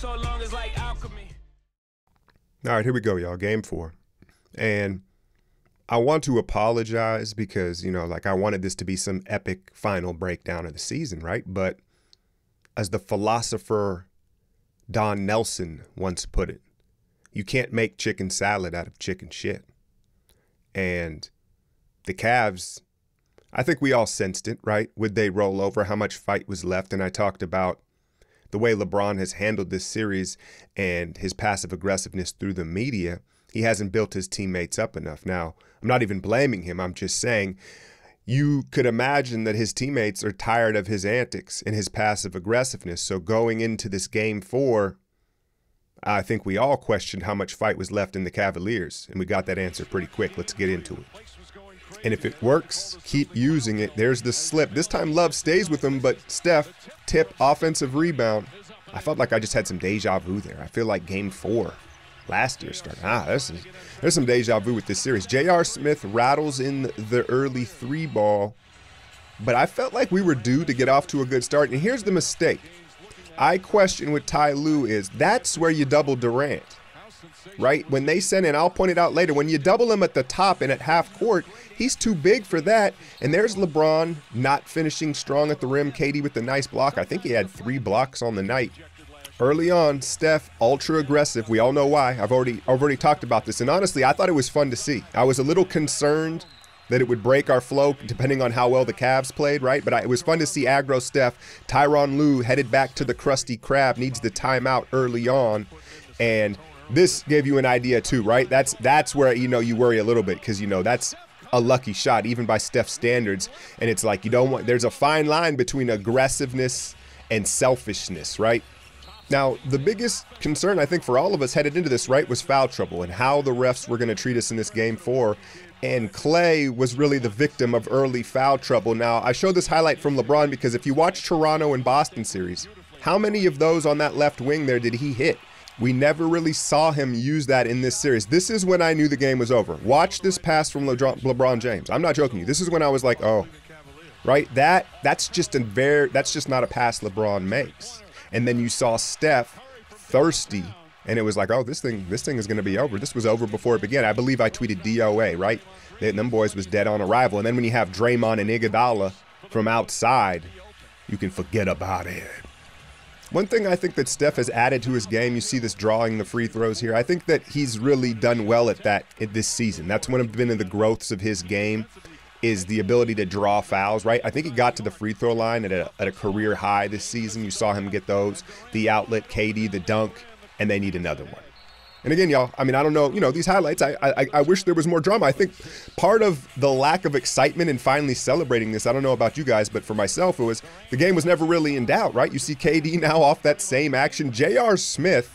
so long as like alchemy. All right, here we go, y'all. Game 4. And I want to apologize because, like I wanted this to be some epic final breakdown of the season, right? But as the philosopher Don Nelson once put it, you can't make chicken salad out of chicken shit. And the Cavs, I think we all sensed it, right? Would they roll over? How much fight was left? And I talked about the way LeBron has handled this series and his passive aggressiveness through the media. He hasn't built his teammates up enough. Now, I'm not even blaming him. I'm just saying you could imagine that his teammates are tired of his antics and his passive aggressiveness. So going into this game 4, I think we all questioned how much fight was left in the Cavaliers, and we got that answer pretty quick. Let's get into it. And if it works, keep using it. There's the slip. This time Love stays with him, but Steph, tip, offensive rebound. I felt like I just had some deja vu there. I feel like game 4 last year started. There's some deja vu with this series. J.R. Smith rattles in the early 3 ball, but I felt like we were due to get off to a good start. And here's the mistake. I question with Ty Lue is that's where you double Durant, right? When they send in, I'll point it out later, when you double him at the top and at half court, he's too big for that. And there's LeBron not finishing strong at the rim. KD with the nice block. I think he had 3 blocks on the night. Early on, Steph, ultra aggressive. We all know why. I've already talked about this. And honestly, I thought it was fun to see. I was a little concerned that it would break our flow depending on how well the Cavs played, right? But it was fun to see aggro Steph. Tyronn Lue headed back to the Krusty Krab, needs the timeout early on. And this gave you an idea too, right? That's where, you worry a little bit because, that's a lucky shot, even by Steph's standards. And it's like there's a fine line between aggressiveness and selfishness, right? Now, the biggest concern, I think, for all of us headed into this, right, was foul trouble and how the refs were going to treat us in this game 4. And Clay was really the victim of early foul trouble. Now, I show this highlight from LeBron because if you watch Toronto and Boston series, how many of those on that left wing there did he hit? We never really saw him use that in this series. This is when I knew the game was over. Watch this pass from LeBron James. I'm not joking you. This is when I was like, oh, right? That's just not a pass LeBron makes. And then you saw Steph thirsty, and it was like, oh, this thing is going to be over. This was over before it began. I believe I tweeted DOA, right? Them boys was dead on arrival. And then when you have Draymond and Iguodala from outside, you can forget about it. One thing I think that Steph has added to his game, you see this drawing the free throws here. I think that he's really done well at that this season. That's one of the growths of his game, is the ability to draw fouls, right? I think he got to the free throw line at a career high this season. You saw him get those, the outlet, KD, the dunk, and they need another one. And again, y'all, I don't know, these highlights, I wish there was more drama. I think part of the lack of excitement in finally celebrating this, I don't know about you guys, but for myself, it was the game was never really in doubt, right? You see KD now off that same action. J.R. Smith,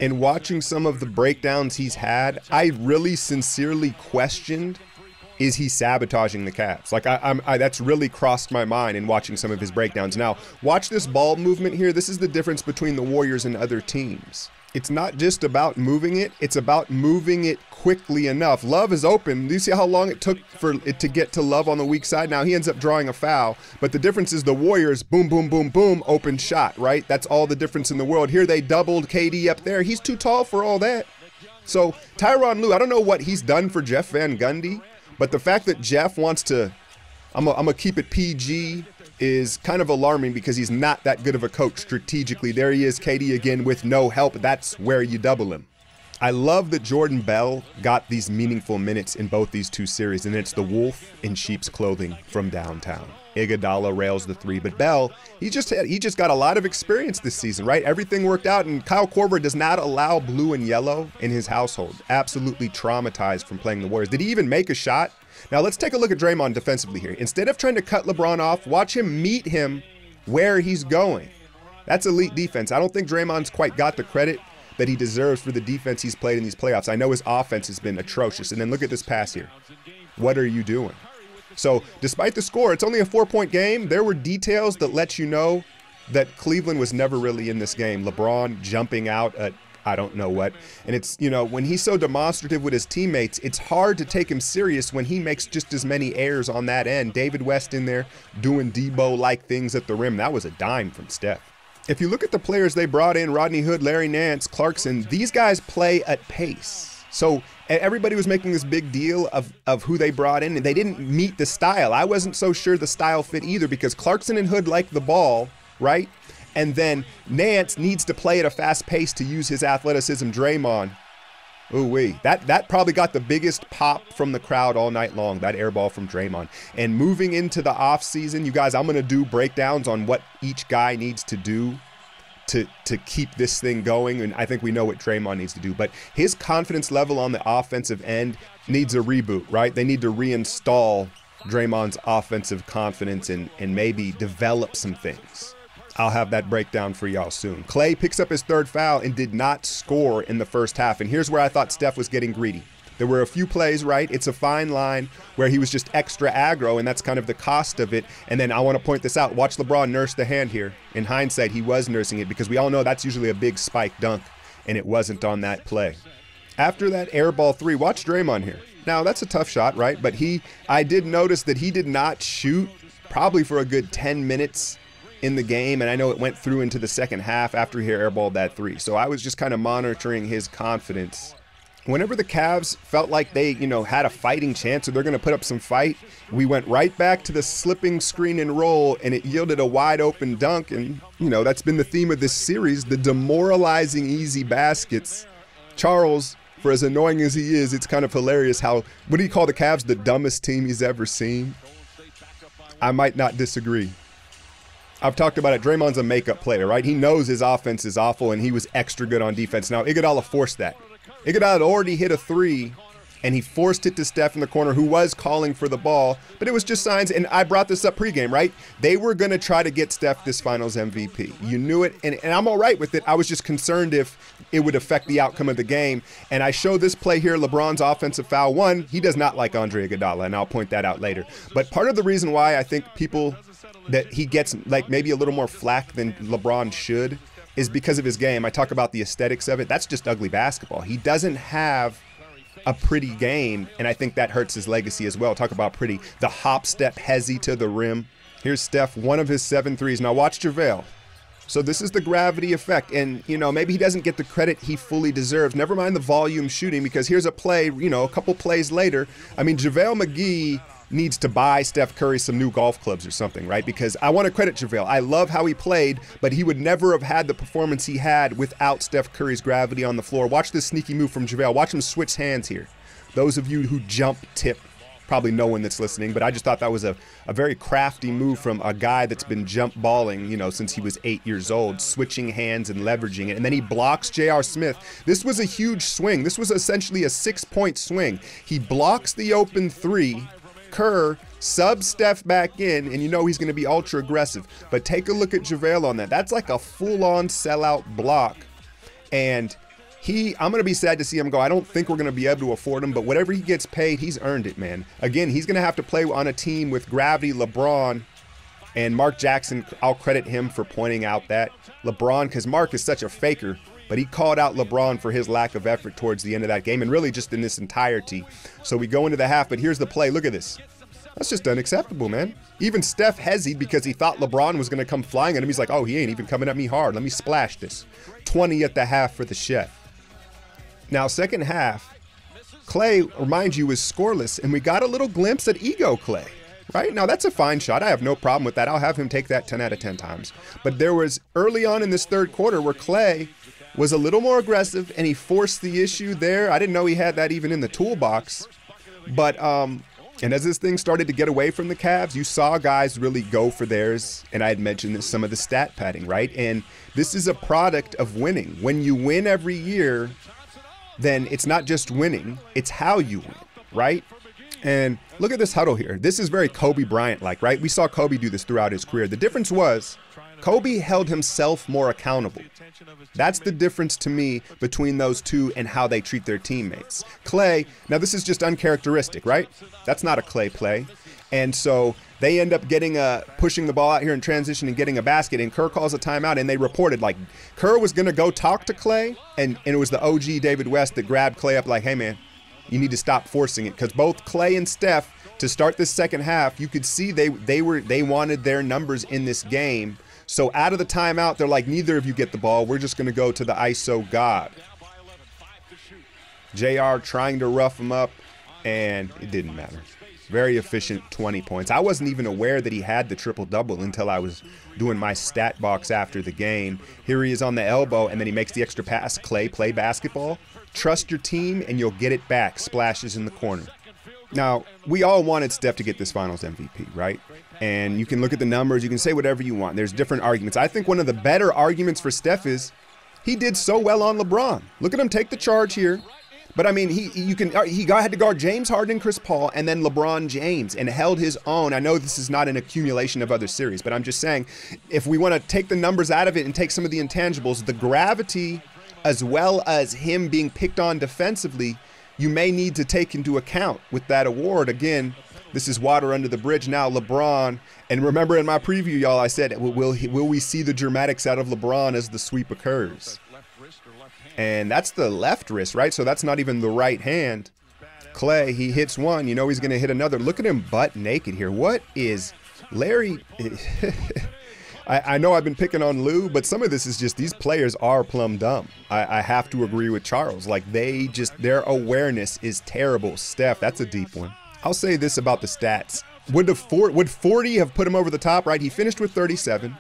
in watching some of the breakdowns he's had, I really sincerely questioned, is he sabotaging the Cavs? Like, that's really crossed my mind in watching some of his breakdowns. Now, watch this ball movement here. This is the difference between the Warriors and other teams. It's not just about moving it. It's about moving it quickly enough. Love is open. Do you see how long it took for it to get to Love on the weak side? Now, he ends up drawing a foul. But the difference is the Warriors, boom, boom, boom, boom, open shot, right? That's all the difference in the world. Here they doubled KD up there. He's too tall for all that. So Tyronn Lue, I don't know what he's done for Jeff Van Gundy, but the fact that Jeff wants to, I'm gonna keep it PG, is kind of alarming because he's not that good of a coach strategically. There he is, KD again with no help. That's where you double him. I love that Jordan Bell got these meaningful minutes in both these two series, and it's the wolf in sheep's clothing from downtown. Iguodala rails the 3, but Bell, he just got a lot of experience this season, right? Everything worked out, and Kyle Korver does not allow blue and yellow in his household. Absolutely traumatized from playing the Warriors. Did he even make a shot? Now let's take a look at Draymond defensively here. Instead of trying to cut LeBron off, watch him meet him where he's going. That's elite defense. I don't think Draymond's quite got the credit that he deserves for the defense he's played in these playoffs. I know his offense has been atrocious. And then look at this pass here. What are you doing? So despite the score, it's only a 4-point game. There were details that let you know that Cleveland was never really in this game. LeBron jumping out at I don't know what. And it's, when he's so demonstrative with his teammates, it's hard to take him serious when he makes just as many errors on that end. David West in there doing Debo-like things at the rim. That was a dime from Steph. If you look at the players they brought in, Rodney Hood, Larry Nance, Clarkson, these guys play at pace. So everybody was making this big deal of who they brought in, and they didn't meet the style. I wasn't so sure the style fit either, because Clarkson and Hood like the ball, right? And then Nance needs to play at a fast pace to use his athleticism. Draymond, ooh-wee. That probably got the biggest pop from the crowd all night long, that air ball from Draymond. And moving into the offseason, you guys, I'm going to do breakdowns on what each guy needs to do to keep this thing going. And I think we know what Draymond needs to do. But his confidence level on the offensive end needs a reboot, right? They need to reinstall Draymond's offensive confidence and maybe develop some things. I'll have that breakdown for y'all soon. Klay picks up his third foul and did not score in the first half. And here's where I thought Steph was getting greedy. There were a few plays, right? It's a fine line where he was just extra aggro, and that's kind of the cost of it. And then I want to point this out. Watch LeBron nurse the hand here. In hindsight, he was nursing it, because we all know that's usually a big spike dunk, and it wasn't on that play. After that air ball three, watch Draymond here. Now, that's a tough shot, right? But I did notice that he did not shoot probably for a good 10 minutes in the game, and I know it went through into the second half after he airballed that three. So I was just kind of monitoring his confidence. Whenever the Cavs felt like they, had a fighting chance or they're going to put up some fight, we went right back to the slipping screen and roll, and it yielded a wide open dunk. And, that's been the theme of this series, the demoralizing easy baskets. Charles, for as annoying as he is, it's kind of hilarious how, what do you call the Cavs, the dumbest team he's ever seen? I might not disagree. I've talked about it. Draymond's a makeup player, right? He knows his offense is awful, and he was extra good on defense. Now, Iguodala forced that. Iguodala had already hit a three, and he forced it to Steph in the corner, who was calling for the ball. But it was just signs, and I brought this up pregame, right? They were going to try to get Steph this Finals MVP. You knew it, and I'm all right with it. I was just concerned if it would affect the outcome of the game. And I show this play here, LeBron's offensive foul. One, he does not like Andre Iguodala, and I'll point that out later. But part of the reason why I think that he gets like maybe a little more flack than LeBron should is because of his game. I talk about the aesthetics of it. That's just ugly basketball. He doesn't have a pretty game, and I think that hurts his legacy as well. Talk about pretty. The hop step hezzy to the rim. Here's Steph, one of his 7 threes. Now watch JaVale. So this is the gravity effect, and maybe he doesn't get the credit he fully deserves. Never mind the volume shooting, because here's a play, a couple plays later. I mean, JaVale McGee needs to buy Steph Curry some new golf clubs or something, right? Because I want to credit JaVale. I love how he played, but he would never have had the performance he had without Steph Curry's gravity on the floor. Watch this sneaky move from JaVale. Watch him switch hands here. Those of you who jump tip, probably no one that's listening, but I just thought that was a very crafty move from a guy that's been jump balling, since he was 8 years old, switching hands and leveraging it. And then he blocks J.R. Smith. This was a huge swing. This was essentially a 6-point swing. He blocks the open three. Kerr subs Steph back in, and he's going to be ultra aggressive. But take a look at JaVale on that. That's like a full-on sellout block. And I'm going to be sad to see him go. I don't think we're going to be able to afford him, but whatever he gets paid, he's earned it, man. Again, he's going to have to play on a team with gravity, LeBron, and Mark Jackson. I'll credit him for pointing out that LeBron, because Mark is such a faker, but he called out LeBron for his lack of effort towards the end of that game, and really just in this entirety. So we go into the half, but here's the play. Look at this. That's just unacceptable, man. Even Steph hezzied because he thought LeBron was going to come flying at him. He's like, oh, he ain't even coming at me hard. Let me splash this. 20 at the half for the chef. Now, second half, Klay, remind you, is scoreless, and we got a little glimpse at ego Klay. Right? Now, that's a fine shot. I have no problem with that. I'll have him take that 10 out of 10 times. But there was early on in this third quarter where Klay was a little more aggressive, and he forced the issue there. I didn't know he had that even in the toolbox. But, and as this thing started to get away from the Cavs, you saw guys really go for theirs. And I had mentioned this, some of the stat padding, right? And this is a product of winning. When you win every year, then it's not just winning, it's how you win, right? And look at this huddle here. This is very Kobe Bryant-like, right? We saw Kobe do this throughout his career. The difference was Kobe held himself more accountable. That's the difference to me between those two and how they treat their teammates. Klay, now this is just uncharacteristic, right? That's not a Klay play. And so they end up pushing the ball out here in transition and getting a basket, and Kerr calls a timeout, and they reported like Kerr was going to go talk to Klay, and it was the OG David West that grabbed Klay up like, hey man, you need to stop forcing it, because both Klay and Steph, to start this second half, you could see they wanted their numbers in this game. So out of the timeout, they're like, neither of you get the ball. We're just going to go to the ISO God. JR trying to rough him up, and it didn't matter. Very efficient 20 points. I wasn't even aware that he had the triple-double until I was doing my stat box after the game. Here he is on the elbow, and then he makes the extra pass. Clay, play basketball. Trust your team, and you'll get it back. Splashes in the corner. Now, we all wanted Steph to get this Finals MVP, right? And you can look at the numbers. You can say whatever you want. There's different arguments. I think one of the better arguments for Steph is he did so well on LeBron. Look at him take the charge here. But I mean, he had to guard James Harden, Chris Paul, and then LeBron James, and held his own. I know this is not an accumulation of other series, but I'm just saying, if we want to take the numbers out of it and take some of the intangibles, the gravity, as well as him being picked on defensively, you may need to take into account with that award. Again, this is water under the bridge now. LeBron, and remember in my preview, y'all, I said, will we see the dramatics out of LeBron as the sweep occurs? And that's the left wrist, right? So that's not even the right hand. Clay, he hits one. You know he's going to hit another. Look at him butt naked here. What is Larry? I know I've been picking on Lou, but some of this is just these players are plumb dumb. I have to agree with Charles. Like their awareness is terrible. Steph, that's a deep one. I'll say this about the stats. Would 40 have put him over the top, right? He finished with 37.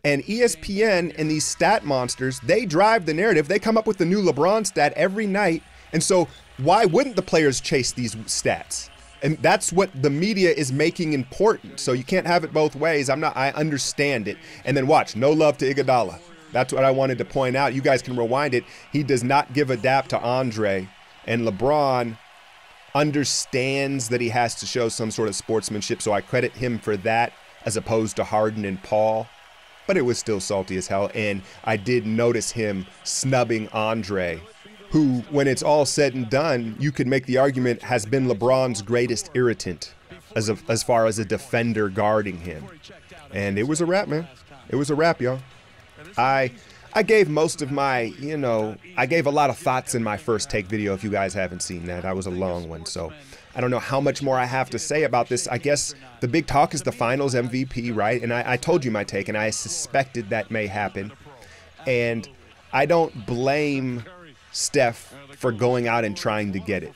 And ESPN and these stat monsters, they drive the narrative. They come up with the new LeBron stat every night. And so why wouldn't the players chase these stats? And that's what the media is making important. So you can't have it both ways. I understand it. And then watch, no love to Iguodala. That's what I wanted to point out. You guys can rewind it. He does not give a dap to Andre. And LeBron understands that he has to show some sort of sportsmanship. So I credit him for that as opposed to Harden and Paul. But it was still salty as hell. And I did notice him snubbing Andre, who, when it's all said and done, you could make the argument has been LeBron's greatest irritant as far as a defender guarding him. And it was a wrap, man. It was a wrap, y'all. I gave most of my, I gave a lot of thoughts in my first take video. If you guys haven't seen that, that was a long one. So I don't know how much more I have to say about this. I guess the big talk is the Finals MVP, right? And I told you my take, and I suspected that may happen. And I don't blame Steph for going out and trying to get it.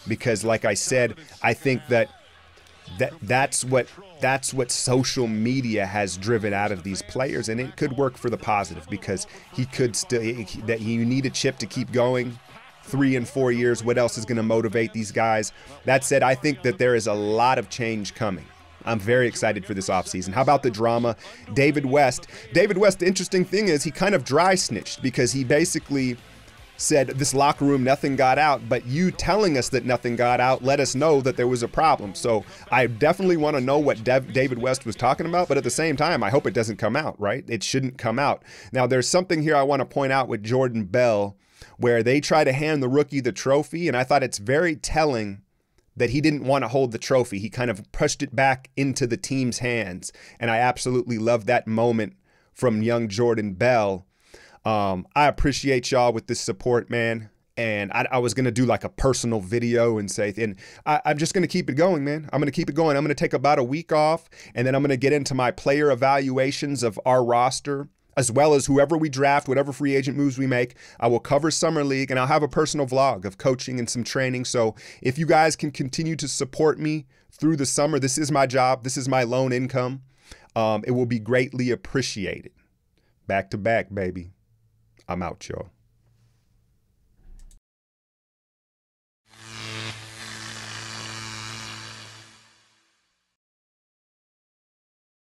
Because like I said, I think that's what social media has driven out of these players, and it could work for the positive because he could still, that you need a chip to keep going. 3 and 4 years, what else is going to motivate these guys? That said, I think that there is a lot of change coming. I'm very excited for this offseason. How about the drama? David West, the interesting thing is he kind of dry snitched because he basically said this locker room, nothing got out, but you telling us that nothing got out let us know that there was a problem. So I definitely want to know what David West was talking about, but at the same time, I hope it doesn't come out, right? It shouldn't come out. Now, there's something here I want to point out with Jordan Bell where they try to hand the rookie the trophy, and I thought it's very telling that he didn't want to hold the trophy. He kind of pushed it back into the team's hands, and I absolutely love that moment from young Jordan Bell. I appreciate y'all with this support, man. And I was going to do like a personal video and say, and I'm just going to keep it going, man. I'm going to keep it going. I'm going to take about a week off, and then I'm going to get into my player evaluations of our roster, as well as whoever we draft, whatever free agent moves we make. I will cover Summer League, and I'll have a personal vlog of coaching and some training. So if you guys can continue to support me through the summer, this is my job. This is my lone income. It will be greatly appreciated. Back to back, baby. I'm out, y'all.